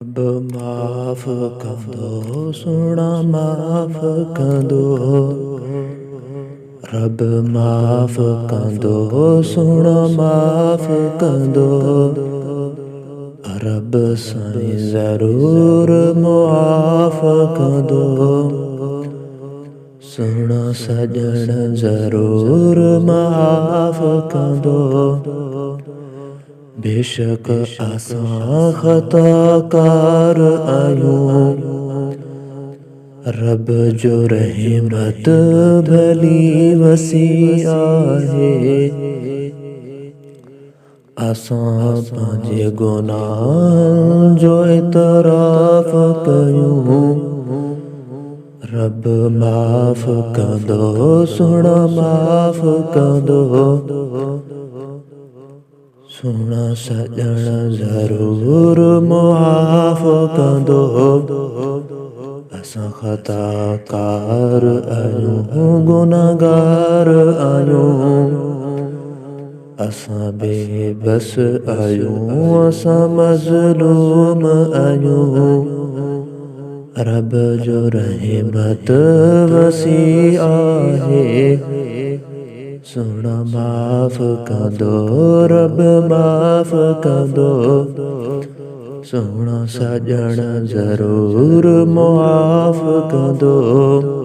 رب معاف کندو سونا معاف کندو رب معاف کندو سونا معاف کندو رب سائیں ضرور معاف کندو سونا سجن ضرور معاف کندو بے شک آساں خطا کار آیوں رب جو رحمت بھلی وسیع ہے آساں پانجے گناہ جو اعتراف کیوں رب معاف کندو سونا معاف کندو سونا سجن ضرور معاف کندو اساں خطا کار آیوں گناہگار آیوں اساں بے بس آیوں اساں مظلوم آیوں رب جو رحمت وسیع ہے سونا معاف کندو رب معاف کندو سونا سجن ضرور معاف کندو